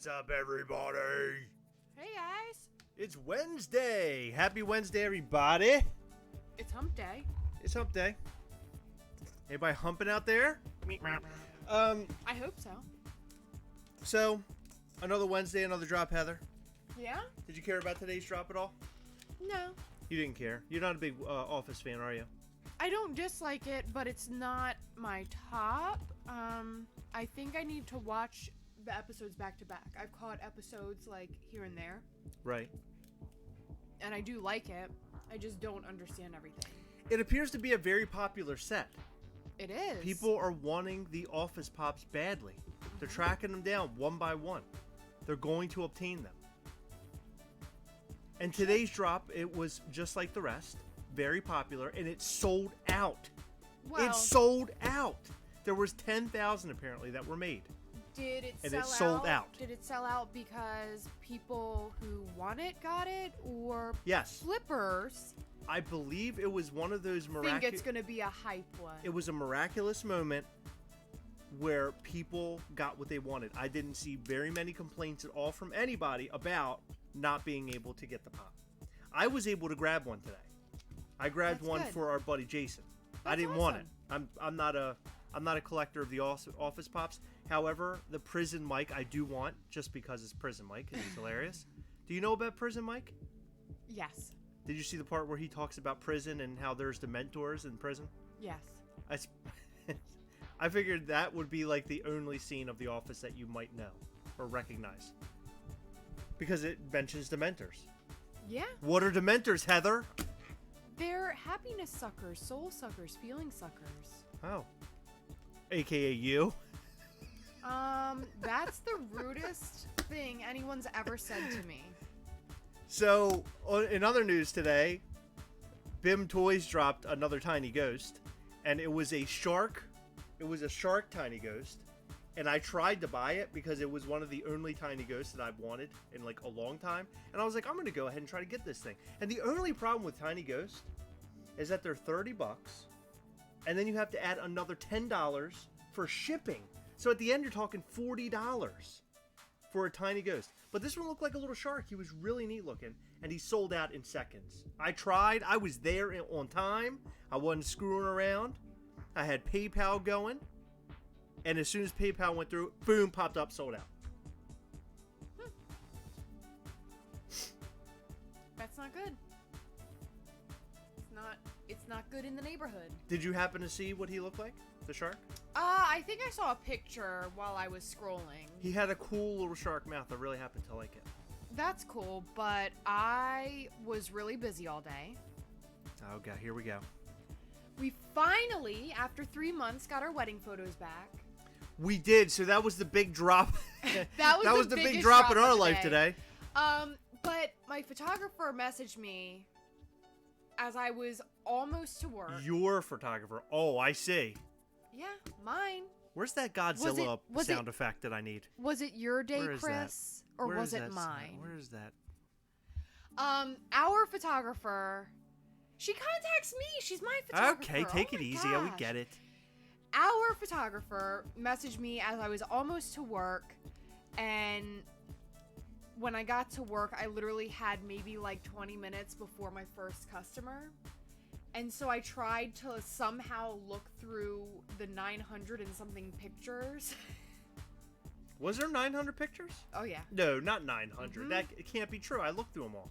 What's up, everybody? Hey, guys. It's Wednesday. Happy Wednesday, everybody. It's hump day. It's hump day. Anybody humping out there? I hope so. So, another Wednesday, another drop, Heather. Yeah? Did you care about today's drop at all? No. You didn't care. You're not a big Office fan, are you? I don't dislike it, but it's not my top. I think I need to watch the episodes back to back. I've caught episodes like here and there. Right. And I do like it. I just don't understand everything. It appears to be a very popular set. It is. People are wanting the Office Pops badly. They're tracking them down one by one. They're going to obtain them. And today's drop, it was just like the rest. Very popular, and it sold out. Well, it sold out. There was 10,000 apparently that were made. Did it and sell it sold out? Did it sell out because people who want it got it, or Yes. flippers I believe it was one of those miraculous... think it's going to be a hype one? It was a miraculous moment where people got what they wanted. I didn't see very many complaints at all from anybody about not being able to get the pop. I was able to grab one today. I grabbed That's one good. for our buddy Jason. I That's didn't want it. awesome. I'm not a collector of the Office Pops. However, the Prison Mike I do want, just because it's Prison Mike and he's hilarious. Do you know about Prison Mike? Yes. Did you see the part where he talks about prison and how there's Dementors in prison? Yes. I figured that would be like the only scene of The Office that you might know or recognize. Because it mentions Dementors. Yeah. What are Dementors, Heather? They're happiness suckers, soul suckers, feeling suckers. Oh. AKA you? That's the rudest thing anyone's ever said to me. So, in other news today, BIM Toys dropped another tiny ghost, and it was a shark. It was a shark tiny ghost, and I tried to buy it because it was one of the only tiny ghosts that I've wanted in like a long time, and I was like, I'm going to go ahead and try to get this thing. And the only problem with tiny ghosts is that they're $30, and then you have to add another $10 for shipping. So at the end, you're talking $40 for a tiny ghost. But this one looked like a little shark. He was really neat looking, and he sold out in seconds. I tried. I was there on time. I wasn't screwing around. I had PayPal going, and as soon as PayPal went through, boom, popped up, sold out. That's not good. It's not good in the neighborhood. Did you happen to see what he looked like, the shark? I think I saw a picture while I was scrolling. He had a cool little shark mouth. I really happened to like it. That's cool, but I was really busy all day. Oh, God, here we go. We finally, after 3 months, got our wedding photos back. We did, so that was the big drop. That was the big biggest drop in of our the life day. today. But my photographer messaged me as I was almost to work. Your photographer. Oh, I see. Yeah, mine. Where's that Godzilla sound effect that I need? Was it your day, Where is Chris? that? Or Where was is it that mine? sound? Where is that? Our photographer, she contacts me. She's my photographer. Okay, take Oh it my easy. Yeah, we gosh. get it. Our photographer messaged me as I was almost to work, and when I got to work, I literally had maybe like 20 minutes before my first customer. And so I tried to somehow look through the 900 and something pictures. Was there 900 pictures? Oh, yeah. No, not 900. Mm-hmm. That it can't be true. I looked through them all.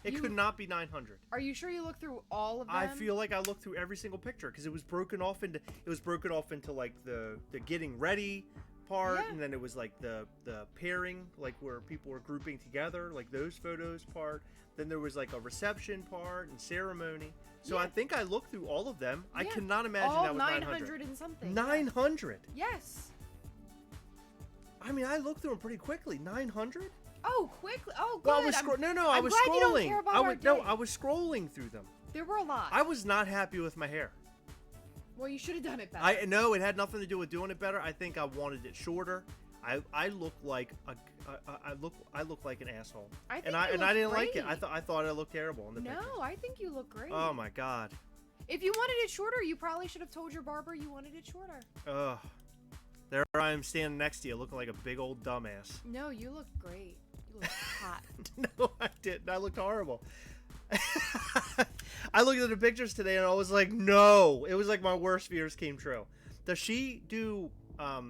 It You- could not be 900. Are you sure you looked through all of them? I feel like I looked through every single picture because it was broken off into like the getting ready part, Yeah. and then it was like the pairing, like where people were grouping together, like those photos part. Then there was like a reception part and ceremony. So Yeah. I think I looked through all of them. I Yeah. cannot imagine all that was 900 and something. 900. Yes. I mean, I looked through them pretty quickly. 900? Oh, quickly. Oh, good. Well, I was I I'm was glad scrolling. you don't care about our day. I was scrolling through them. There were a lot. I was not happy with my hair. Well, you should have done it better. I know it had nothing to do with doing it better. I think I wanted it shorter. I look like I look like an asshole. I think and you I look didn't like it. great. I thought I looked terrible in the pictures. No, I think you look great. Oh my God. If you wanted it shorter, you probably should have told your barber you wanted it shorter. Ugh. There I am standing next to you, looking like a big old dumbass. No, you look great. You look hot. No, I didn't. I looked horrible. I looked at the pictures today and I was like, no. It was like my worst fears came true. Does she do a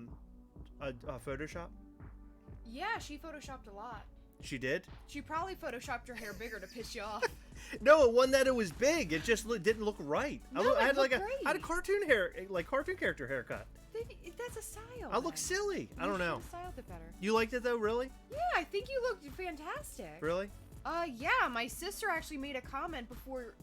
Photoshop? Yeah, she photoshopped a lot. She did? She probably photoshopped her hair bigger to piss you off. No, it wasn't that it was big. It just didn't look right. No, I had great. I had a cartoon hair, like cartoon character haircut. That's a style. I look silly. I don't know. You styled it better. You liked it though, really? Yeah, I think you looked fantastic. Really? Yeah, my sister actually made a comment before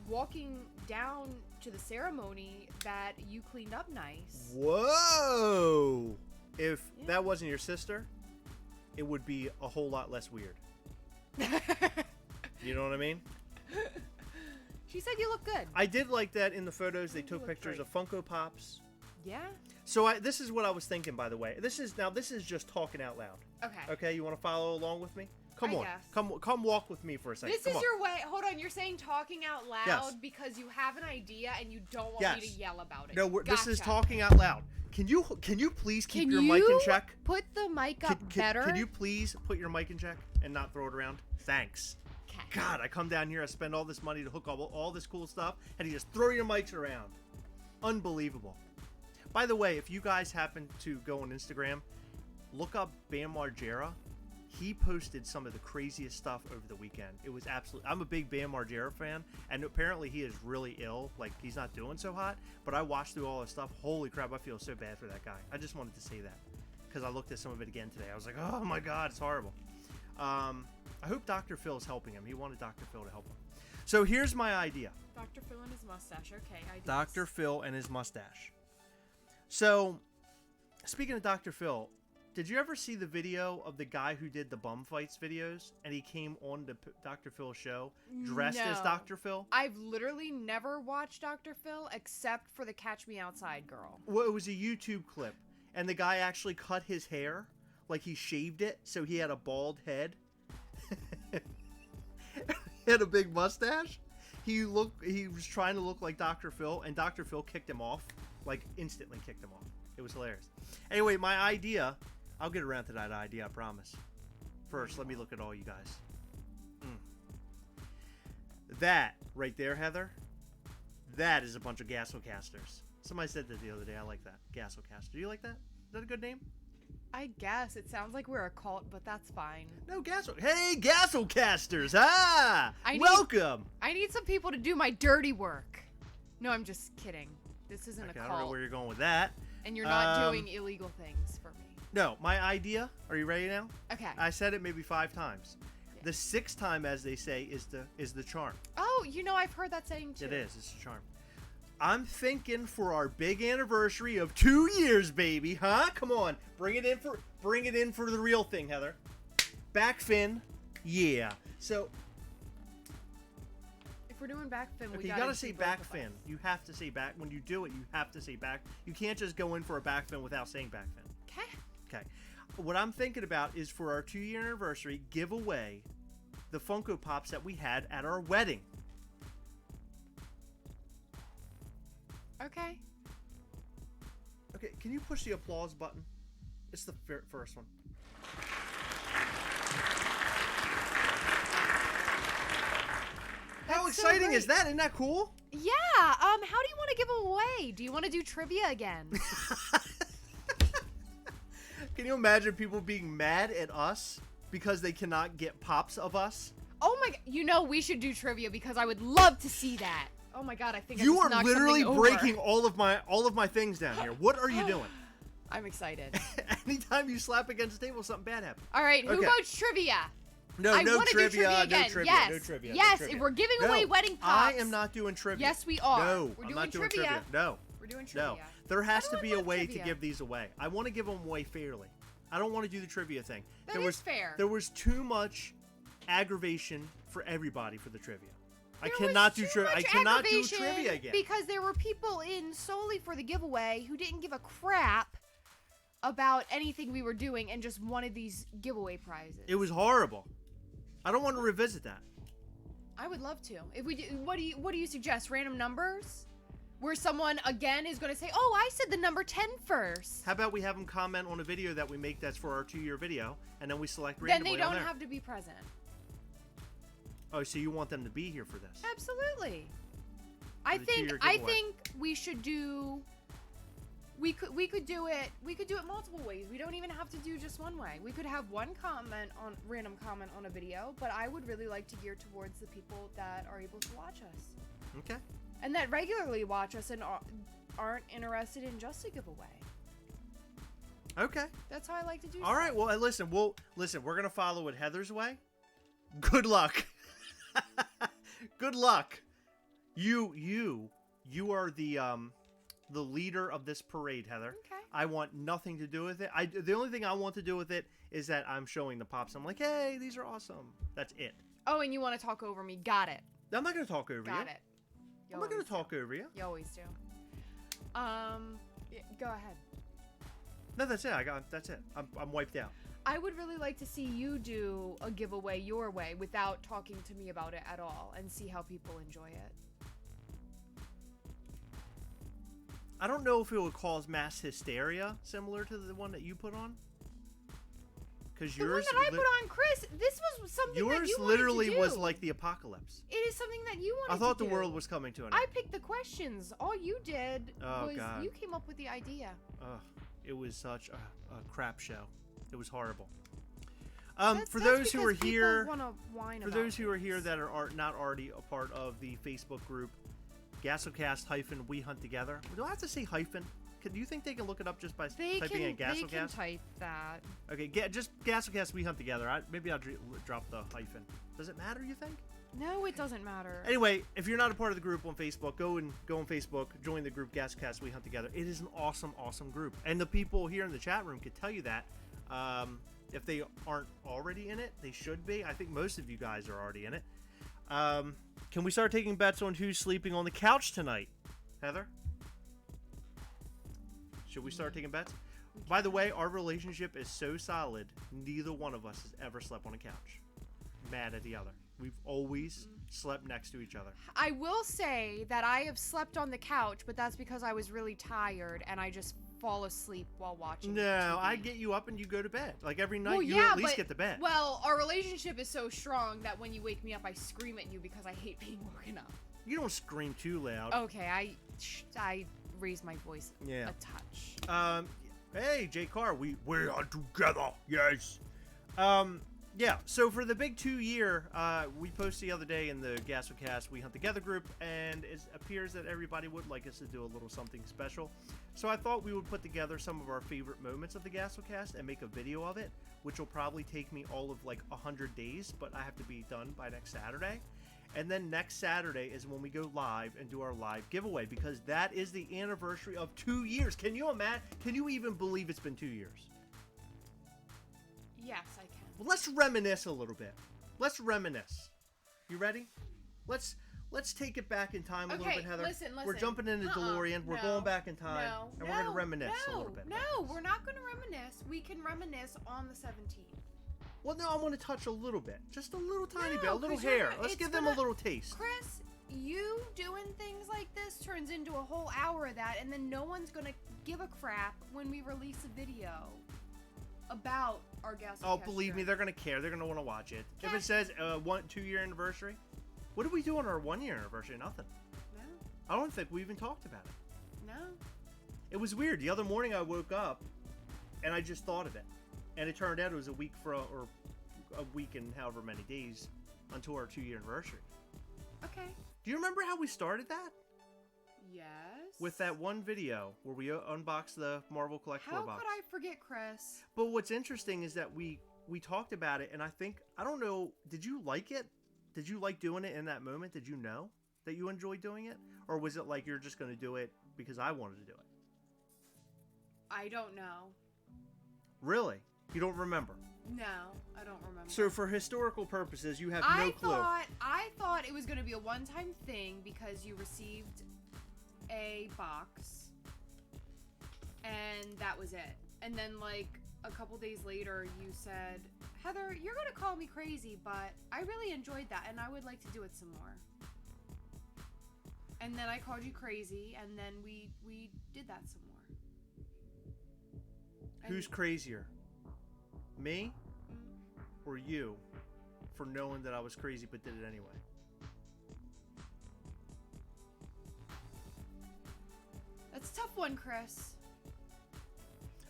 walking down to the ceremony that you cleaned up nice. Whoa! If that wasn't your sister, it would be a whole lot less weird. You know what I mean? She said you look good. I did like that in the photos they took pictures great. of Funko Pops. Yeah? So this is what I was thinking, by the way. This is just talking out loud. Okay. Okay, you want to follow along with me? Come I on. guess. Come walk with me for a second. This is your way. Hold on, you're saying talking out loud Yes. because you have an idea and you don't want me to yell about it. No, this is Gotcha. talking out loud. Can you please keep your mic in check? Put the mic up better? Can you please put your mic in check and not throw it around? Thanks. Okay. God, I come down here, I spend all this money to hook up all this cool stuff, and you just throw your mics around. Unbelievable. By the way, if you guys happen to go on Instagram, look up Bam Margera. He posted some of the craziest stuff over the weekend. It was absolutely... I'm a big Bam Margera fan, and apparently he is really ill. Like, he's not doing so hot. But I watched through all his stuff. Holy crap, I feel so bad for that guy. I just wanted to say that. Because I looked at some of it again today. I was like, oh my God, it's horrible. I hope Dr. Phil is helping him. He wanted Dr. Phil to help him. So here's my idea. Dr. Phil and his mustache. Okay, Dr. Phil and his mustache. So, speaking of Dr. Phil... Did you ever see the video of the guy who did the bum fights videos and he came on the Dr. Phil show dressed as Dr. Phil? I've literally never watched Dr. Phil except for the Catch Me Outside girl. Well, it was a YouTube clip and the guy actually cut his hair, like he shaved it so he had a bald head. He had a big mustache. He was trying to look like Dr. Phil and Dr. Phil kicked him off, like instantly kicked him off. It was hilarious. Anyway, my idea... I'll get around to that idea, I promise. First, let me look at all you guys. That right there, Heather, that is a bunch of Gastlecasters. Somebody said that the other day. I like that. Gastlecaster. Do you like that? Is that a good name? I guess. It sounds like we're a cult, but that's fine. No, Hey, Gastlecasters! Ah! Welcome! I need some people to do my dirty work. No, I'm just kidding. This isn't a cult. I don't know where you're going with that. And you're not doing illegal things for me. No, my idea. Are you ready now? Okay. I said it maybe 5 times. Yeah. The 6th time, as they say, is the charm. Oh, I've heard that saying too. It is. It's the charm. I'm thinking for our big anniversary of 2 years, baby. Huh? Come on, bring it in for the real thing, Heather. Back fin, yeah. So. If we're doing back fin, you gotta say back fin. You have to say back. When you do it, you have to say back. You can't just go in for a back fin without saying back fin. Okay. Okay. What I'm thinking about is for our 2-year anniversary, give away the Funko Pops that we had at our wedding. Okay. Okay, can you push the applause button? It's the first one. How exciting is that? Isn't that cool? Yeah. How do you want to give them away? Do you want to do trivia again? Can you imagine people being mad at us because they cannot get pops of us? Oh my god, we should do trivia because I would love to see that. Oh my god, I think you are literally breaking all of my things down here. What are you doing? I'm excited. Anytime you slap against the table, something bad happens. All right, who votes trivia? No trivia, no trivia. Yes. No trivia. Yes, no trivia. If we're giving away wedding pops. I am not doing trivia. Yes, we are. No, we're I'm not doing trivia. No. We're doing trivia. No. There has to be a way trivia. to give these away. I want to give them away fairly. I don't want to do the trivia thing. That is fair. There was too much aggravation for everybody for the trivia. I cannot do trivia again. Because there were people in solely for the giveaway who didn't give a crap about anything we were doing and just wanted these giveaway prizes. It was horrible. I don't want to revisit that. I would love to. If we do, what do you suggest? Random numbers? where someone again is going to say, "Oh, I said the number 10 first." How about we have them comment on a video that we make that's for our 2-year video, and then we select Then randomly they don't on there. have to be present. Oh, so you want them to be here for this? Absolutely. For I the think 2-year I giveaway. think we should do. We could do it. We could do it multiple ways. We don't even have to do just one way. We could have one random comment on a video, but I would really like to gear towards the people that are able to watch us. Okay. And that regularly watch us and aren't interested in just a giveaway. Okay. That's how I like to do. All right. Well, listen. We're gonna follow it Heather's way. Good luck. Good luck. You are the leader of this parade, Heather. Okay. I want nothing to do with it. The only thing I want to do with it is that I'm showing the pops. I'm like, hey, these are awesome. That's it. Oh, and you want to talk over me? Got it. I'm not gonna talk over you. Got it. I'm not gonna talk over you. You always do. Yeah, go ahead. No, that's it. That's it. I'm wiped out. I would really like to see you do a giveaway your way without talking to me about it at all and see how people enjoy it. I don't know if it would cause mass hysteria similar to the one that you put on. Because yours, the one that I put on, Chris, this was something that you wanted literally to do. was like the apocalypse. It is something that you wanted to do. I thought the world was coming to an end. I picked the questions. All you did was God. you came up with the idea. It was such a crap show. It was horrible. For That's those who are because people here, wanna whine for about those who are things. here that are not already a part of the Facebook group, Gastlecast - We Hunt Together. Do I have to say hyphen? Do you think they can look it up just by typing in Gastlecast? They can type that. Okay, just Gastlecast - We Hunt Together. Maybe I'll drop the hyphen. Does it matter, you think? No, it doesn't matter. Anyway, if you're not a part of the group on Facebook, go on Facebook, join the group Gastlecast - We Hunt Together. It is an awesome, awesome group. And the people here in the chat room could tell you that. If they aren't already in it, they should be. I think most of you guys are already in it. Can we start taking bets on who's sleeping on the couch tonight? Heather? Should we start taking bets? By the way, our relationship is so solid, neither one of us has ever slept on a couch. Mad at the other. We've always slept next to each other. I will say that I have slept on the couch, but that's because I was really tired and I just fall asleep while watching No, TV. I get you up and you go to bed. Like every night, Well, you yeah, at least but- get to bed. Well, our relationship is so strong that when you wake me up, I scream at you because I hate being woken up. You don't scream too loud. Okay, I raise my voice Yeah. a touch. Hey, Jay Carr, we are together. Yes. Yeah. So for the big 2-year, we posted the other day in the Gastlecast We Hunt Together group, and it appears that everybody would like us to do a little something special. So I thought we would put together some of our favorite moments of the Gastlecast and make a video of it, which will probably take me all of like 100 days, but I have to be done by next Saturday. And then next Saturday is when we go live and do our live giveaway, because that is the anniversary of 2 years. Can you imagine? Can you even believe it's been 2 years? Yes, I can. Well, let's reminisce a little bit. Let's reminisce. You ready? Let's take it back in time a little bit, Heather. Listen. We're jumping in the DeLorean. We're going back in time, and we're going to reminisce a little bit. No, we're not going to reminisce. We can reminisce on the 17th. Well, no, I want to touch a little bit. Just a little tiny bit. A little 'cause you're hair. not- Let's it's give them a little taste. Chris, you doing things like this turns into a whole hour of that, and then no one's going to give a crap when we release a video about our guest. Oh, believe me, they're going to care. They're going to want to watch it. If it says 2-year anniversary, what did we do on our 1-year anniversary? Nothing. No, I don't think we even talked about it. no. It was weird. The other morning I woke up and I just thought of it. And it turned out it was a week and however many days until our 2-year anniversary. Okay. Do you remember how we started that? Yes. With that one video where we unboxed the Marvel Collector How box. could I forget, Chris? But what's interesting is that we talked about it, and I don't know, did you like it? Did you like doing it in that moment? Did you know that you enjoyed doing it? Or was it like you're just going to do it because I wanted to do it? I don't know. Really? You don't remember? No, I don't remember. So for historical purposes, you have no clue. I thought it was going to be a one-time thing because you received a box and that was it. And then like a couple days later you said, Heather, you're going to call me crazy, but I really enjoyed that and I would like to do it some more. And then I called you crazy, and then we did that some more. And Who's crazier? Me or you for knowing that I was crazy but did it anyway? That's a tough one, Chris.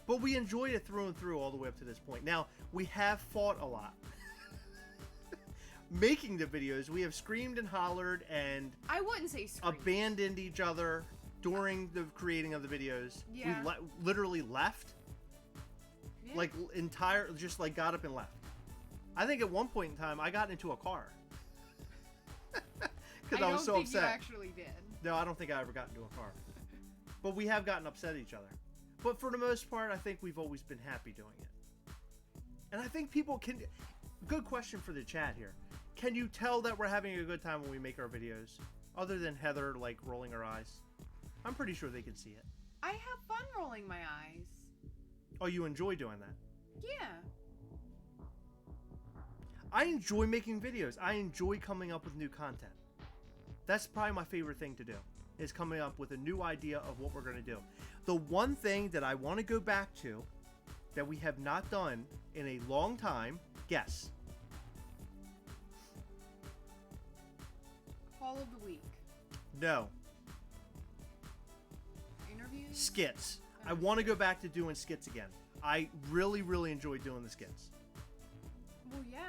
But we enjoyed it through and through all the way up to this point. Now, we have fought a lot. Making the videos, we have screamed and hollered and I wouldn't say screamed. abandoned each other during the creating of the videos. Yeah. We literally left. Yeah. Like, just like got up and left. I think at one point in time, I got into a car. Because I was so upset. You actually did. No, I don't think I ever got into a car. But we have gotten upset at each other. But for the most part, I think we've always been happy doing it. And I think people can... Good question for the chat here. Can you tell that we're having a good time when we make our videos? Other than Heather, like, rolling her eyes. I'm pretty sure they can see it. I have fun rolling my eyes. Oh, you enjoy doing that? Yeah. I enjoy making videos. I enjoy coming up with new content. That's probably my favorite thing to do, is coming up with a new idea of what we're going to do. The one thing that I want to go back to that we have not done in a long time, guess. Haul of the week. No. Interviews? Skits. I want to go back to doing skits again. I really, really enjoy doing the skits. Well, yeah.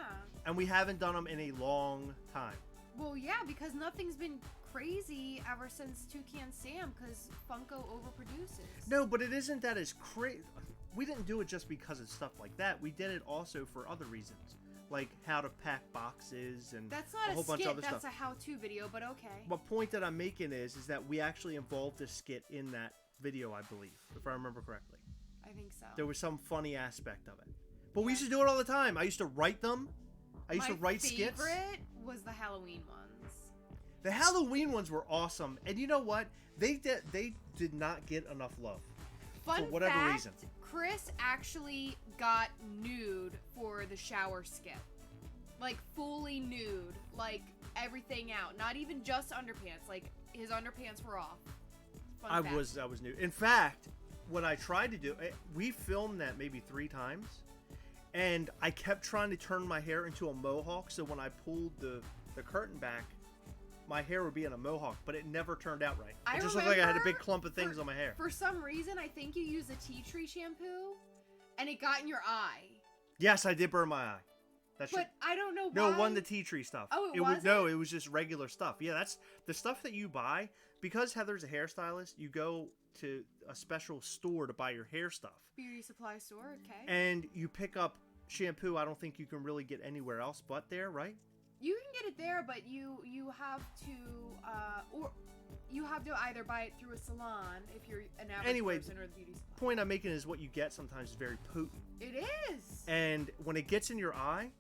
And we haven't done them in a long time. Well, yeah, because nothing's been crazy ever since Toucan Sam, because Funko overproduces. No, but it isn't that as crazy. We didn't do it just because of stuff like that. We did it also for other reasons, like how to pack boxes and that's not a whole bunch skit, of other that's stuff. a how-to video, but okay. The point that I'm making is that we actually involved a skit in that video, I believe, if I remember correctly. I think so. There was some funny aspect of it. But we used to do it all the time. I used to write them. I used to write skits. My favorite was the Halloween ones. The Halloween ones were awesome. And you know what? They did not get enough love. Fun for whatever fact, reason. Chris actually got nude for the shower skit. Like, fully nude. Like, everything out. Not even just underpants. Like, his underpants were off. Fun fact. I was new. In fact, when I tried to do it, we filmed that maybe 3 times. And I kept trying to turn my hair into a mohawk, so when I pulled the curtain back, my hair would be in a mohawk, but it never turned out right. It just looked like I had a big clump of things on my hair. For some reason, I think you used a tea tree shampoo, and it got in your eye. Yes, I did burn my eye. But I don't know why. No, it wasn't the tea tree stuff. Oh, it wasn't? No, it was just regular stuff. Yeah, that's the stuff that you buy. Because Heather's a hairstylist, you go to a special store to buy your hair stuff. Beauty supply store, okay. And you pick up shampoo. I don't think you can really get anywhere else but there, right? You can get it there, but you have to either buy it through a salon if you're an average person, or the beauty supply. Point I'm making is what you get sometimes is very potent. It is. And when it gets in your eye,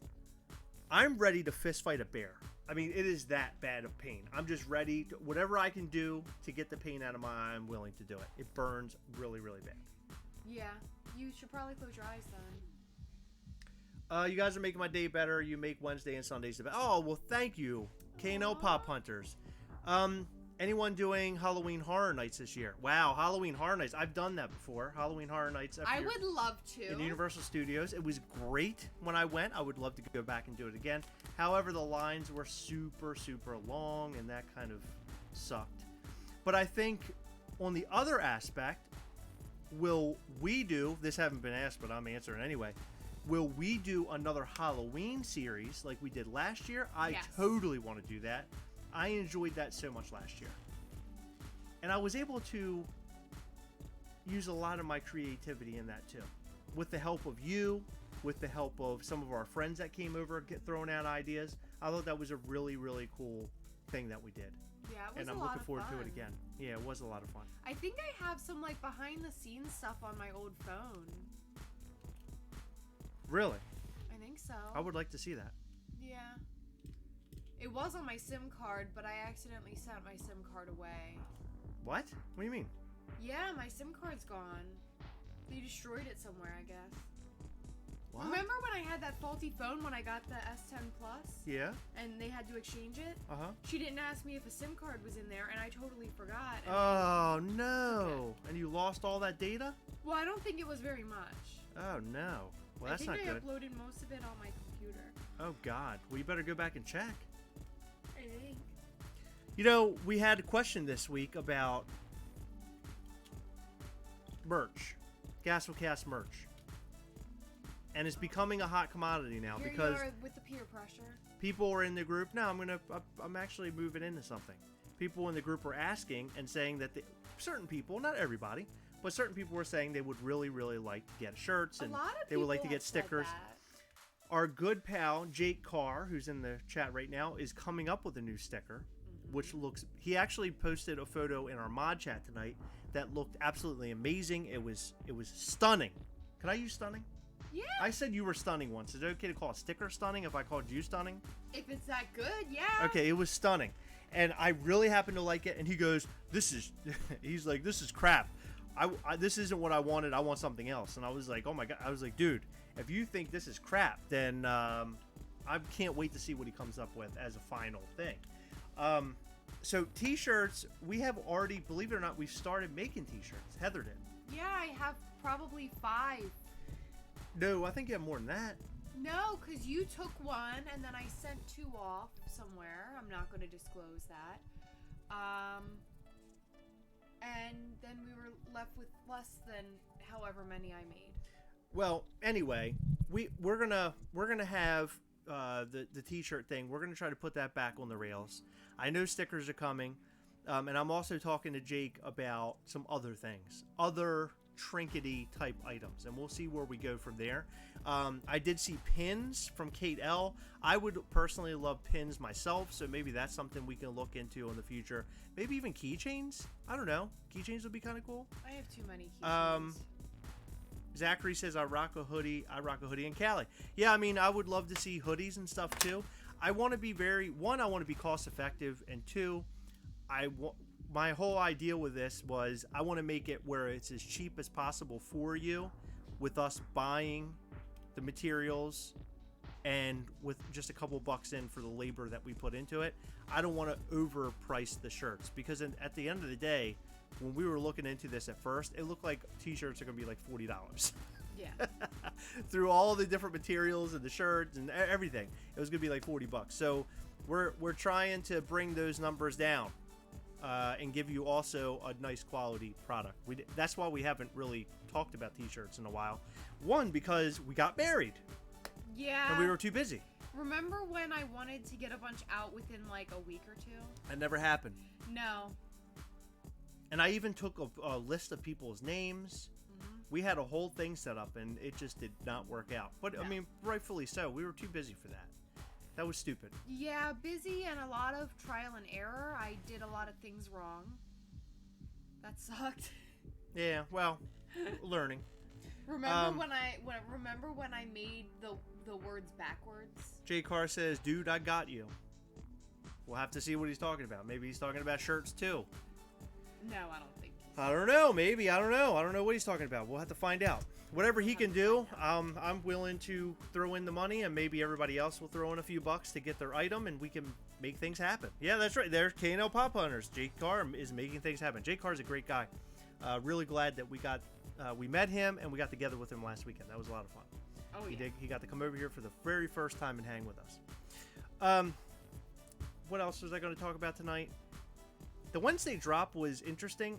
I'm ready to fist fight a bear. I mean, it is that bad of pain. I'm just ready to, whatever I can do to get the pain out of my eye, I'm willing to do it. It burns really, really bad. Yeah, you should probably close your eyes then. You guys are making my day better. You make Wednesday and Sundays the best. Oh, well, thank you, K&L Pop Hunters. Anyone doing Halloween Horror Nights this year? Wow, Halloween Horror Nights. I've done that before. Halloween Horror Nights. I would love to. In Universal Studios. It was great when I went. I would love to go back and do it again. However, the lines were super, super long, and that kind of sucked. But I think on the other aspect, will we do, this haven't been asked, but I'm answering anyway, will we do another Halloween series like we did last year? I totally want to do that. I enjoyed that so much last year. And I was able to use a lot of my creativity in that too. With the help of you, with the help of some of our friends that came over, throwing out ideas. I thought that was a really, really cool thing that we did. Yeah, it was and I'm looking forward to it again. Yeah, it was a lot of fun. I think I have some like behind the scenes stuff on my old phone. Really? I think so. I would like to see that. Yeah. It was on my SIM card, but I accidentally sent my SIM card away. What? What do you mean? Yeah, my SIM card's gone. They destroyed it somewhere, I guess. What? Remember when I had that faulty phone when I got the S10 Plus? Yeah. And they had to exchange it? Uh-huh. She didn't ask me if a SIM card was in there, and I totally forgot. And Oh, no. And you lost all that data? well, I don't think it was very much. Oh, no. Well, that's not I think good. I uploaded most of it on my computer. Oh, God. Well, you better go back and check. I think. You know, we had a question this week about merch. Gastlecast merch. And it's becoming a hot commodity now Here because you are with the peer pressure. people are in the group. No, I'm actually moving into something. People in the group were asking and saying that certain people, not everybody, but certain people were saying they would really, really like to get shirts and A lot of they would like to people get have said stickers. that. Our good pal Jake Carr, who's in the chat right now, is coming up with a new sticker, which looks. He actually posted a photo in our mod chat tonight that looked absolutely amazing. It was stunning. Could I use stunning? Yeah. I said you were stunning once. Is it okay to call a sticker stunning if I called you stunning? If it's that good, yeah. Okay, it was stunning. And I really happen to like it. And he goes, this is, he's like, this is crap. This isn't what I wanted. I want something else. And I was like, oh my God. I was like, dude, if you think this is crap, then I can't wait to see what he comes up with as a final thing. So t-shirts, we have already, believe it or not, we've started making t-shirts. Heather did. Yeah, I have probably 5. No, I think you have more than that. No, because you took one and then I sent 2 off somewhere. I'm not going to disclose that. And then we were left with less than however many I made. Well, anyway, we're gonna have the t-shirt thing. We're gonna try to put that back on the rails. I know stickers are coming, and I'm also talking to Jake about some other things, other trinkety type items, and we'll see where we go from there. I did see pins from Kate L. I would personally love pins myself, so maybe that's something we can look into in the future. Maybe even keychains. I don't know. Keychains would be kind of cool. I have too many keychains. Zachary says, I rock a hoodie in Cali. Yeah, I mean, I would love to see hoodies and stuff too. I want to be I want to be cost effective, and 2, my whole idea with this was I want to make it where it's as cheap as possible for you, with us buying the materials and with just a couple bucks in for the labor that we put into it. I don't want to overprice the shirts, because at the end of the day, when we were looking into this at first, it looked like t-shirts are going to be like $40. Yeah. Through all the different materials and the shirts and everything, it was going to be like $40. So we're trying to bring those numbers down and give you also a nice quality product. That's why we haven't really talked about t-shirts in a while. One, because we got married. Yeah. And we were too busy. Remember when I wanted to get a bunch out within like a week or 2? That never happened. No. And I even took a list of people's names. We had a whole thing set up, and it just did not work out. But, no. I mean, rightfully so. We were too busy for that. That was stupid. Yeah, busy and a lot of trial and error. I did a lot of things wrong. That sucked. Yeah, well, learning. Remember when I made the words backwards? Jay Carr says, dude, I got you. We'll have to see what he's talking about. Maybe he's talking about shirts, too. No, I don't think he's... I don't know. Maybe. I don't know. I don't know what he's talking about. We'll have to find out. Whatever he can do, I'm willing to throw in the money, and maybe everybody else will throw in a few bucks to get their item, and we can make things happen. Yeah, that's right. There's K&L Pop Hunters. Jake Carr is making things happen. Jake Carr is a great guy. Really glad that we met him, and we got together with him last weekend. That was a lot of fun. Oh, yeah. He got to come over here for the very first time and hang with us. What else was I going to talk about tonight? The Wednesday drop was interesting.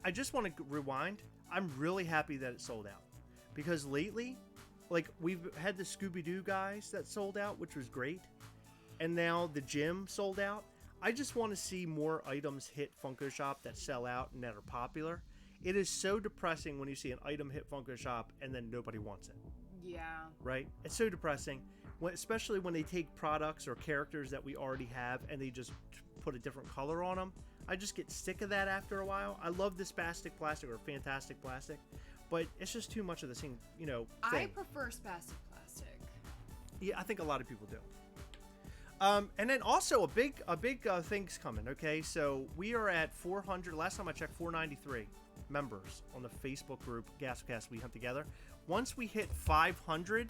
I just want to rewind. I'm really happy that it sold out, because lately, like, we've had the Scooby-Doo guys that sold out, which was great, and now the gym sold out. I just want to see more items hit Funko Shop that sell out and that are popular. It is so depressing when you see an item hit Funko Shop and then nobody wants it. Yeah. Right? It's so depressing, especially when they take products or characters that we already have and they just put a different color on them. I just get sick of that after a while. I love the spastic plastic or fantastic plastic, but it's just too much of the same, thing. I prefer spastic plastic. Yeah, I think a lot of people do. And then also a big thing's coming. Okay, so we are at 400. Last time I checked, 493 members on the Facebook group Gastlecast We Hunt Together. once we hit 500,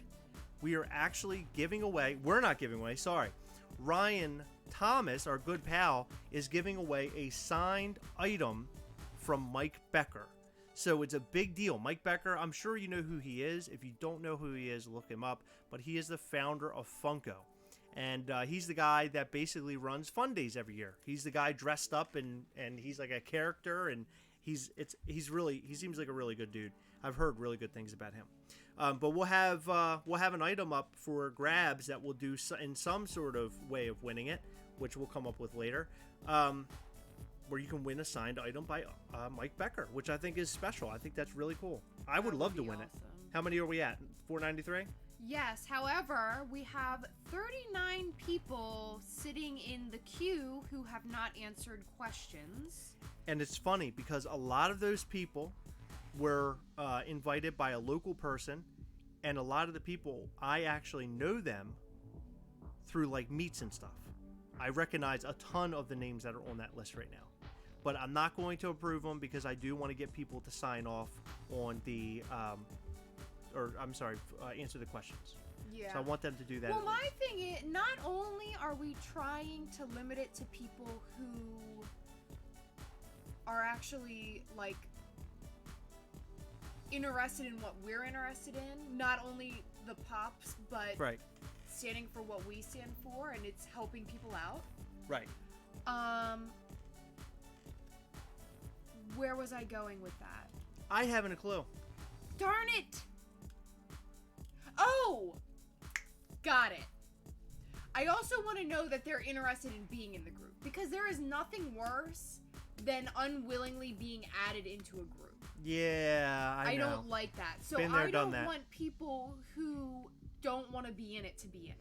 we are actually giving away. We're not giving away. Sorry, Ryan Thomas, our good pal, is giving away a signed item from Mike Becker. So it's a big deal. Mike Becker, I'm sure you know who he is. If you don't know who he is, look him up. But he is the founder of Funko. And he's the guy that basically runs Fun Days every year. He's the guy dressed up and he's like a character, and he seems like a really good dude. I've heard really good things about him. But we'll have an item up for grabs that we'll do in some sort of way of winning it, which we'll come up with later. Where you can win a signed item by Mike Becker, which I think is special. I think that's really cool. I would love to win it. How many are we at? 493? Yes, however, we have 39 people sitting in the queue who have not answered questions. And it's funny because a lot of those people were invited by a local person, and a lot of the people, I actually know them through like meets and stuff. I recognize a ton of the names that are on that list right now. But I'm not going to approve them because I do want to get people to sign off on the answer the questions. Yeah. So I want them to do that. Well, my thing is, not only are we trying to limit it to people who are actually, like, interested in what we're interested in, not only the pops, but right. standing for what we stand for, and it's helping people out. Right. Where was I going with that? I haven't a clue. Darn it! Oh! Got it. I also want to know that they're interested in being in the group, because there is nothing worse than unwillingly being added into a group. Yeah, I know. Don't like that. So Been there, I don't done that. want people who don't want to be in it to be in it.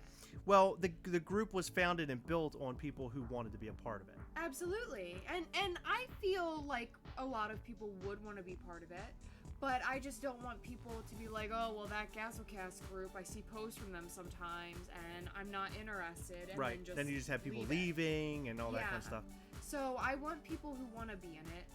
Well, the group was founded and built on people who wanted to be a part of it. Absolutely. And I feel like a lot of people would want to be part of it, but I just don't want people to be like, oh, well, that Gastlecast group, I see posts from them sometimes, and I'm not interested. And right. Then you just have people leaving and all that kind of stuff. So I want people who want to be in it.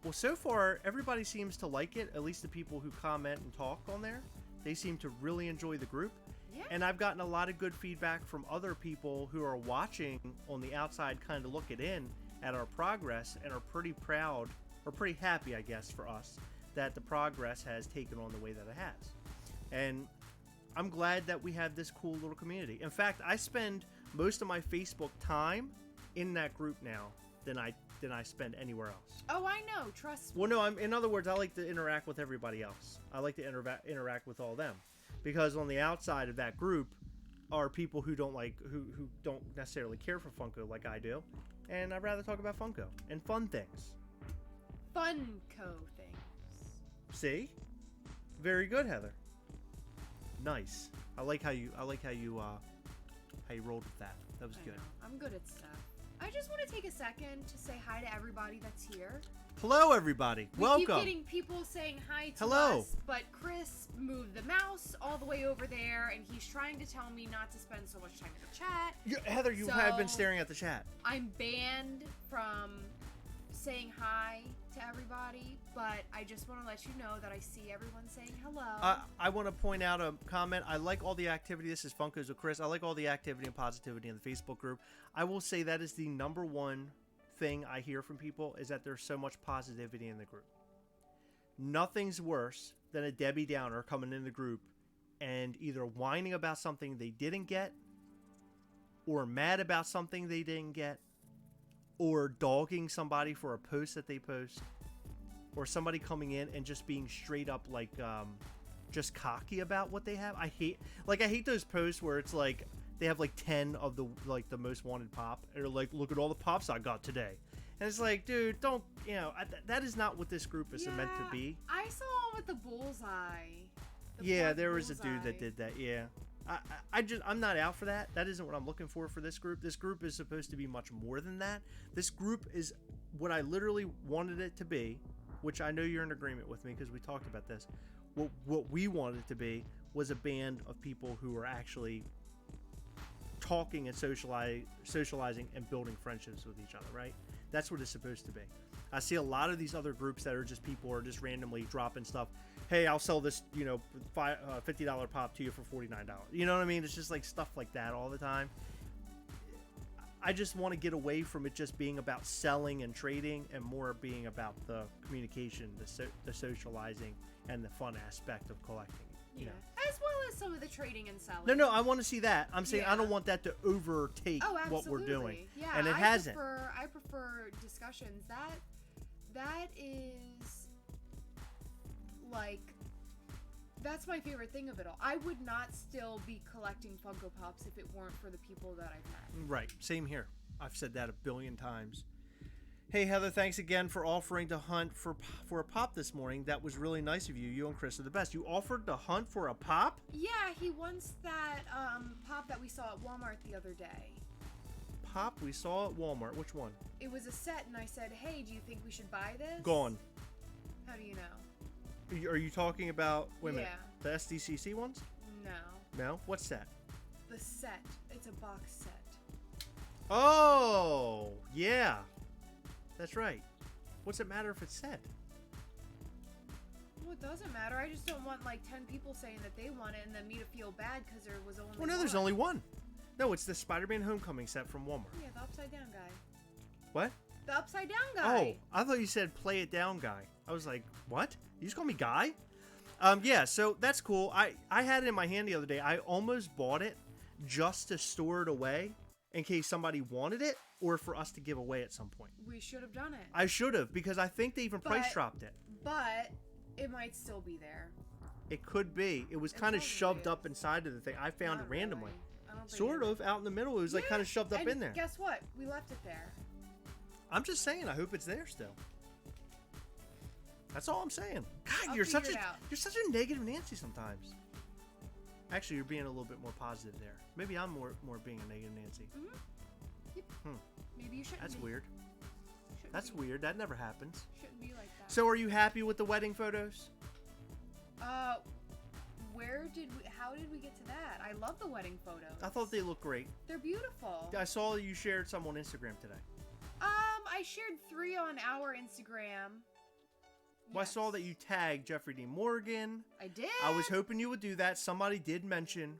Well, so far, everybody seems to like it, at least the people who comment and talk on there. They seem to really enjoy the group. Yeah. And I've gotten a lot of good feedback from other people who are watching on the outside, kind of looking in at our progress, and are pretty proud, or pretty happy, I guess, for us, that the progress has taken on the way that it has. And I'm glad that we have this cool little community. In fact, I spend most of my Facebook time in that group now than I spend anywhere else. Oh, I know. Trust me. Well, no, in other words, I like to interact with everybody else. I like to interact with all them. Because on the outside of that group are people who don't necessarily care for Funko like I do, and I'd rather talk about Funko and fun things. Funko things. See? Very good, Heather. Nice. I like how you rolled with that. That was good. I'm good at stuff. I just want to take a second to say hi to everybody that's here. Hello, everybody. Welcome. We keep getting people saying hi to us, but Chris moved the mouse all the way over there, and he's trying to tell me not to spend so much time in the chat. Heather, you have been staring at the chat. I'm banned from saying hi to everybody, but I just want to let you know that I see everyone saying hello. I want to point out a comment. I like all the activity. This is Funko's with Chris. I like all the activity and positivity in the Facebook group. I will say that is the number one thing I hear from people, is that there's so much positivity in the group. Nothing's worse than a Debbie Downer coming in the group and either whining about something they didn't get, or mad about something they didn't get, or dogging somebody for a post that they post, or somebody coming in and just being straight up like just cocky about what they have. I hate those posts where it's like they have like 10 of the most wanted pop, or like, look at all the pops I got today. And it's like, dude, don't, that is not what this group is meant to be. I saw one with the bullseye. There was a dude that did that. Yeah. I'm not out for that. That isn't what I'm looking for this group. This group is supposed to be much more than that. This group is what I literally wanted it to be, which I know you're in agreement with me because we talked about this. What we wanted it to be was a band of people who are actually talking and socializing and building friendships with each other, right? That's what it's supposed to be. I see a lot of these other groups that are just people who are just randomly dropping stuff. hey, I'll sell this, $50 pop to you for $49. You know what I mean? It's just like stuff like that all the time. I just want to get away from it just being about selling and trading and more being about the communication, the socializing, and the fun aspect of collecting. You know? As well as some of the trading and selling. No, I want to see that. I'm saying I don't want that to overtake what we're doing. Yeah, and it hasn't. I prefer discussions. That is like, that's my favorite thing of it all. I would not still be collecting Funko Pops if it weren't for the people that I've met. Right. Same here. I've said that a billion times. Hey, Heather, thanks again for offering to hunt for a pop this morning. That was really nice of you. You and Chris are the best. You offered to hunt for a pop? Yeah, he wants that pop that we saw at Walmart the other day. Pop we saw at Walmart? Which one? It was a set, and I said, hey, do you think we should buy this? Gone. How do you know? Are you talking about, wait a minute, Yeah. the SDCC ones? No. No? What's that? The set. It's a box set. Oh, yeah. That's right. What's it matter if it's set? Well, it doesn't matter. I just don't want like 10 people saying that they want it and then me to feel bad because there was only Well, no, there's only one. No, it's the Spider-Man Homecoming set from Walmart. Yeah, the upside down guy. What? The upside down guy. Oh, I thought you said play it down guy. I was like, what? You just call me guy? Yeah, so that's cool. I had it in my hand the other day. I almost bought it just to store it away in case somebody wanted it or for us to give away at some point. We should have done it. I should have, because I think they even price dropped it. But it might still be there. It could be. It was kind of shoved up inside of the thing. I found it randomly. Really. I don't think Sort of out in the middle. It was like kind of shoved up in there. Guess what? We left it there. I'm just saying. I hope it's there still. That's all I'm saying. God, I'll you're such figure it out. you're such a negative Nancy sometimes. Actually, you're being a little bit more positive there. Maybe I'm more being a negative Nancy. Mm-hmm. Yep. Maybe you shouldn't. That's be. weird. Shouldn't That's be. weird. That never happens. Shouldn't be like that. So, are you happy with the wedding photos? How did we get to that? I love the wedding photos. I thought they looked great. They're beautiful. I saw you shared some on Instagram today. I shared 3 on our Instagram. Well, I saw that you tagged Jeffrey D. Morgan. I did. I was hoping you would do that. Somebody did mention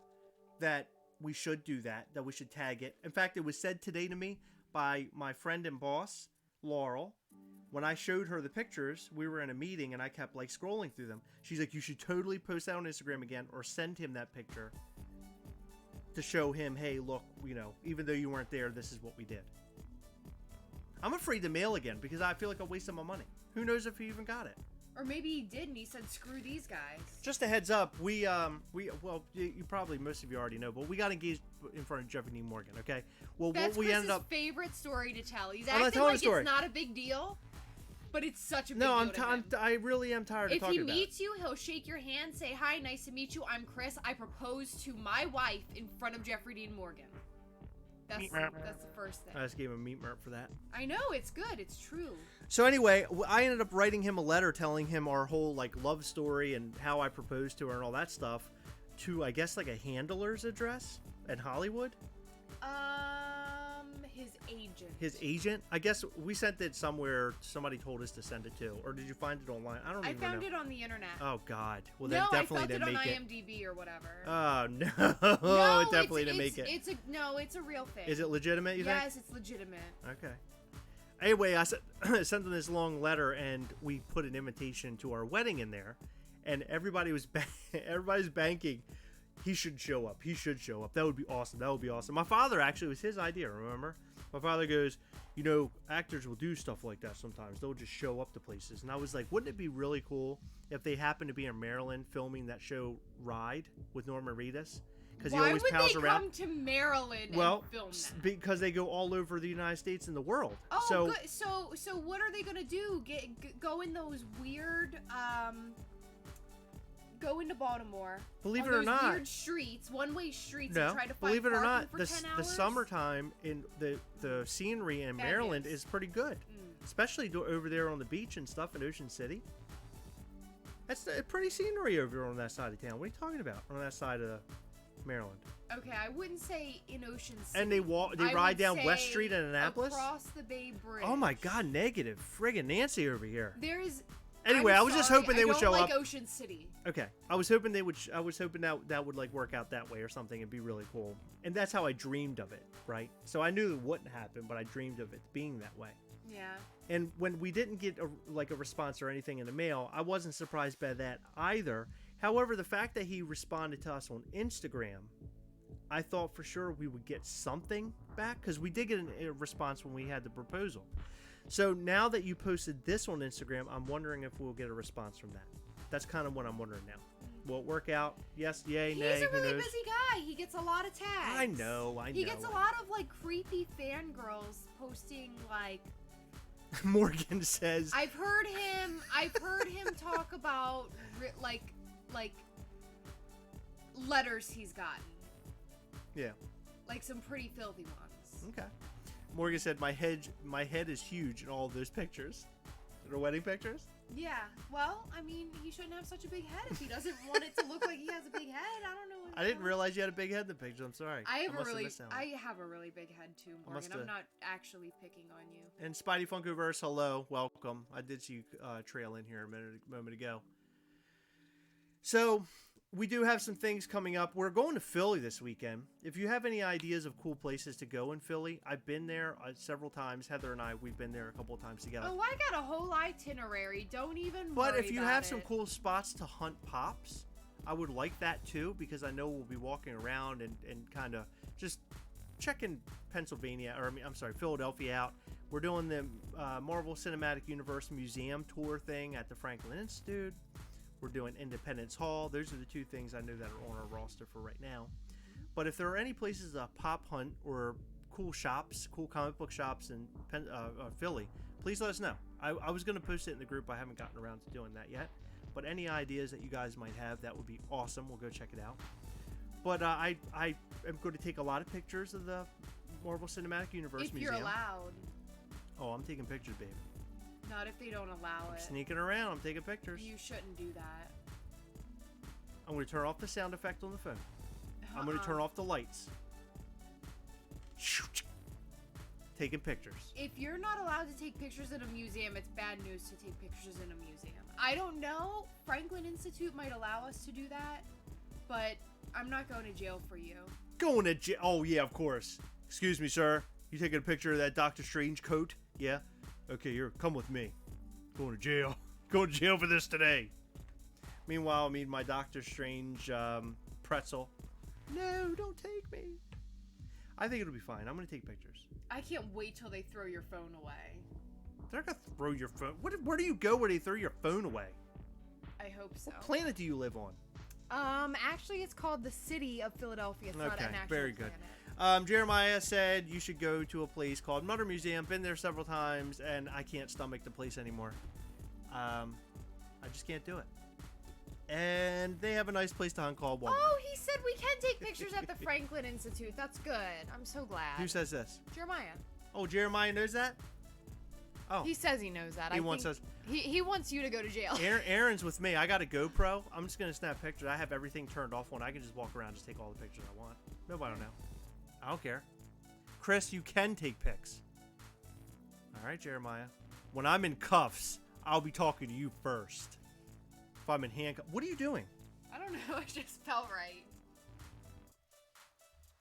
that we should do that we should tag it. In fact, it was said today to me by my friend and boss, Laurel. When I showed her the pictures, we were in a meeting and I kept like scrolling through them. She's like, you should totally post that on Instagram again or send him that picture to show him, hey, look, even though you weren't there, this is what we did. I'm afraid to mail again because I feel like I wasted my money. Who knows if he even got it? Or maybe he did and he said, screw these guys. Just a heads up, you probably, most of you already know, but we got engaged in front of Jeffrey D. Morgan, okay? Well, That's what we ended up... favorite story to tell. He's I'm acting telling like the story. It's not a big deal, but it's such a big No, deal to him. I really am tired of talking about it. If he meets you, he'll shake your hand, say, hi, nice to meet you, I'm Chris. I proposed to my wife in front of Jeffrey Dean Morgan. That's the first thing. I just gave him a meat merp for that. I know, it's good. It's true. So anyway, I ended up writing him a letter telling him our whole love story and how I proposed to her and all that stuff to, I guess, a handler's address in Hollywood. His agent. His agent? I guess we sent it somewhere. Somebody told us to send it to. Or did you find it online? I don't even know. I found it on the internet. Oh, God. Well, then definitely didn't make it. No, I found it on IMDb or whatever. Oh, no. No, it definitely didn't make it. It's a real thing. Is it legitimate, you think? Yes, it's legitimate. Okay. Anyway, I sent him this long letter, and we put an invitation to our wedding in there, and everybody's banking. He should show up. He should show up. That would be awesome. That would be awesome. My father, actually, it was his idea, remember? My father goes, actors will do stuff like that sometimes. They'll just show up to places. And I was like, wouldn't it be really cool if they happened to be in Maryland filming that show Ride with Norman Reedus? Because he always pals around. Why would they come to Maryland and film that? Because they go all over the United States and the world. Oh, so, good. So what are they gonna do? Go in those weird, go into Baltimore. Believe it or not, weird streets, one-way streets, no, and try to find believe it or not, for 10 hours? the summertime in the scenery in Maryland is pretty good, especially over there on the beach and stuff in Ocean City. That's a pretty scenery over there on that side of town. What are you talking about on that side of Maryland? Okay, I wouldn't say in Ocean City. And they ride down West Street in Annapolis? Across the Bay Bridge. Oh my God, negative. Friggin' Nancy over here. There is Anyway, I'm I was just sorry, hoping they would show I up. don't like Ocean City. Okay, I was hoping that would like work out that way or something. It'd be really cool. And that's how I dreamed of it, right? So I knew it wouldn't happen, but I dreamed of it being that way. Yeah. And when we didn't get a response or anything in the mail, I wasn't surprised by that either. However, the fact that he responded to us on Instagram, I thought for sure we would get something back, because we did get a response when we had the proposal. So now that you posted this on Instagram, I'm wondering if we'll get a response from that. That's kind of what I'm wondering now. Will it work out? Yes, yay, nay, He's a really who knows? busy guy. He gets a lot of tags. I know. He gets a lot of like creepy fangirls posting like. Morgan says. I've heard him talk about like letters he's gotten. Yeah. Like some pretty filthy ones. Okay. Morgan said my head is huge in all of those pictures. The wedding pictures? Yeah. Well, I mean, he shouldn't have such a big head if he doesn't want it to look like he has a big head. I don't know. I didn't realize you had a big head in the picture. I'm sorry. I have a really big head too, Morgan. I'm not actually picking on you. And Spidey Funkoverse, hello, welcome. I did see you trail in here a moment ago. So we do have some things coming up. We're going to Philly this weekend. If you have any ideas of cool places to go in Philly, I've been there several times. Heather and I, we've been there a couple of times together. Oh, I got a whole itinerary. Don't even But worry if you about have it. some cool spots to hunt pops, I would like that too, because I know we'll be walking around and kind of just checking Pennsylvania, or I'm sorry, Philadelphia out. We're doing the Marvel Cinematic Universe Museum tour thing at the Franklin Institute. We're doing Independence Hall. Those are the two things I know that are on our roster for right now. But if there are any places to pop hunt or cool shops, cool comic book shops in Philly, please let us know. I was going to post it in the group. I haven't gotten around to doing that yet. But any ideas that you guys might have, that would be awesome. We'll go check it out. But I am going to take a lot of pictures of the Marvel Cinematic Universe if Museum. you're allowed. Oh, I'm taking pictures, babe. Not if they don't allow I'm it. sneaking around. I'm taking pictures. You shouldn't do that. I'm going to turn off the sound effect on the phone. I'm going to turn off the lights. Taking pictures. If you're not allowed to take pictures in a museum, it's bad news to take pictures in a museum. I don't know. Franklin Institute might allow us to do that, but I'm not going to jail for you. Going to jail? Oh, yeah, of course. Excuse me, sir. You taking a picture of that Doctor Strange coat? Yeah? Okay, come with me. Going to jail. Going to jail for this today. Meanwhile, I'm eating my Doctor Strange pretzel. No, don't take me. I think it'll be fine. I'm going to take pictures. I can't wait till they throw your phone away. They're going to throw your phone. Where do you go where they throw your phone away? I hope so. What planet do you live on? Actually, it's called the City of Philadelphia. It's not an actual very good. planet. Jeremiah said you should go to a place called Mutter Museum. Been there several times, and I can't stomach the place anymore. I just can't do it. And they have a nice place to hunt called Walmart. Oh, he said we can take pictures at the Franklin Institute. That's good. I'm so glad. Who says this? Jeremiah. Oh, Jeremiah knows that? Oh. He says he knows that. He wants us. He wants you to go to jail. Aaron's with me. I got a GoPro. I'm just going to snap pictures. I have everything turned off when I can just walk around and just take all the pictures I want. Nobody will know. I don't care. Chris, you can take pics. All right, Jeremiah. When I'm in cuffs, I'll be talking to you first. If I'm in handcuffs. What are you doing? I don't know. It just felt right.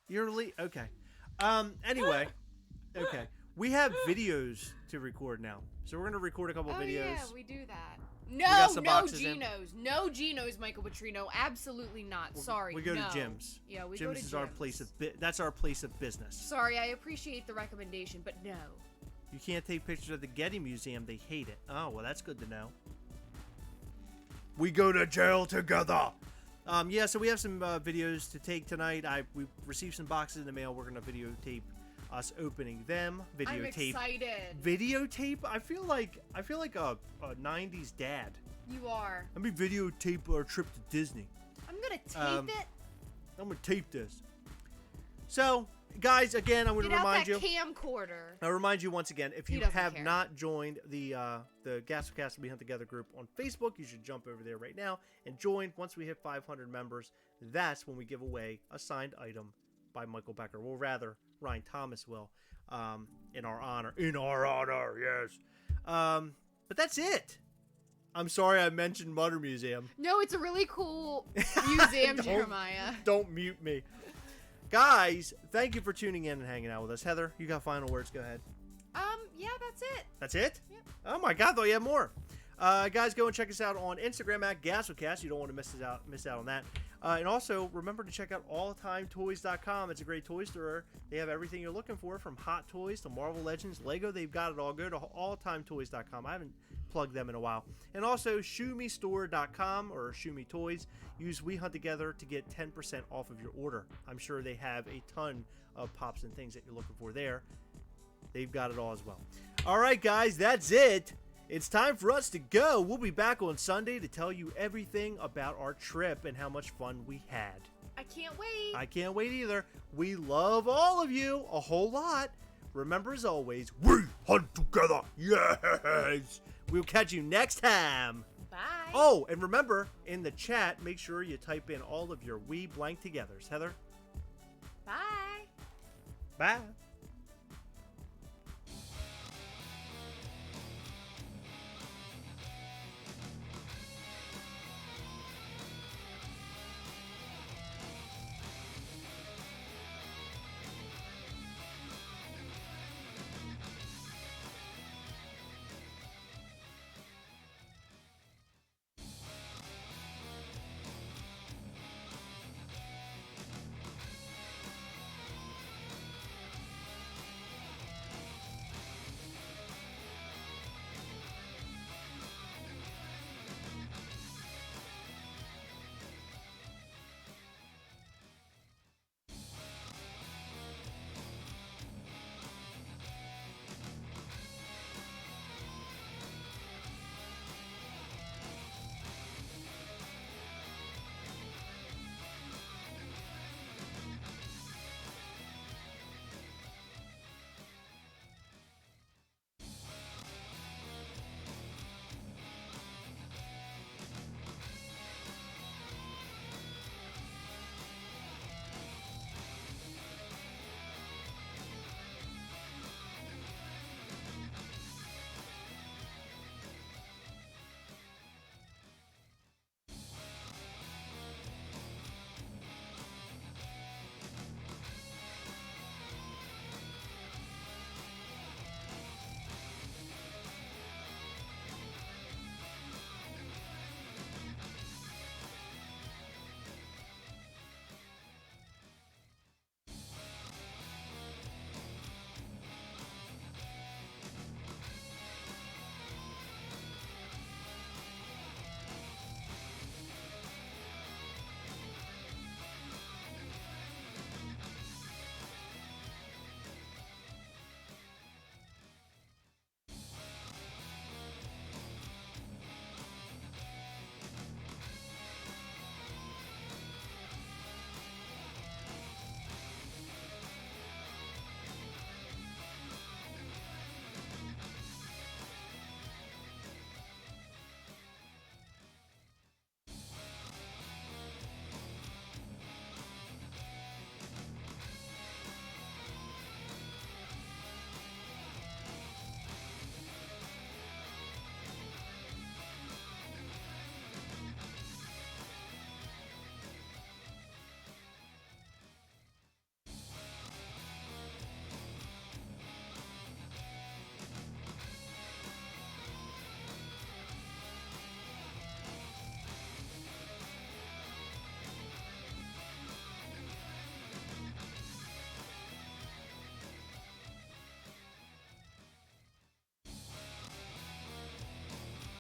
You're okay. Anyway. Okay. We have videos to record now. So we're going to record a couple videos. Yeah, we do that. got some No boxes Genos. No Genos, Michael Petrino. Absolutely not. Sorry. We go no. to Jim's. Yeah, we Jim's go to is Jim's. our place of that's our place of business. Sorry, I appreciate the recommendation, but no. You can't take pictures at the Getty Museum. They hate it. Oh, well, that's good to know. We go to jail together. Yeah, so we have some videos to take tonight. We received some boxes in the mail. We're going to videotape us opening them. I'm Videotape. excited. Videotape? I feel like a 90s dad. You are. Let me videotape our trip to Disney. I'm going to tape it. I'm going to tape this. So, guys, again, I'm going to remind you. Get out that camcorder. I'll remind you once again, if He you doesn't have care. not joined the Gastlecast We Hunt Together group on Facebook, you should jump over there right now and join. Once we hit 500 members, that's when we give away a signed item by Michael Becker. Well, rather, Ryan Thomas will, in our honor. In our honor, yes. But that's it. I'm sorry I mentioned Mutter Museum. No, it's a really cool museum, Jeremiah. Don't mute me. Guys, thank you for tuning in and hanging out with us. Heather, you got final words? Go ahead. Yeah, that's it. That's it? Yep. Oh my God, I thought you had more. Guys, go and check us out on Instagram at Gastlecast. You don't want to miss out on that. And also, remember to check out alltimetoys.com. It's a great toy store. They have everything you're looking for, from Hot Toys to Marvel Legends, Lego. They've got it all. Go to alltimetoys.com. I haven't plugged them in a while. And also, shoomistore.com or Shoomy Toys. Use We Hunt Together to get 10% off of your order. I'm sure they have a ton of pops and things that you're looking for there. They've got it all as well. All right, guys, that's it. It's time for us to go. We'll be back on Sunday to tell you everything about our trip and how much fun we had. I can't wait. I can't wait either. We love all of you a whole lot. Remember, as always, we hunt together. Yes. We'll catch you next time. Bye. Oh, and remember, in the chat, make sure you type in all of your We Blank Togethers. Heather? Bye. Bye.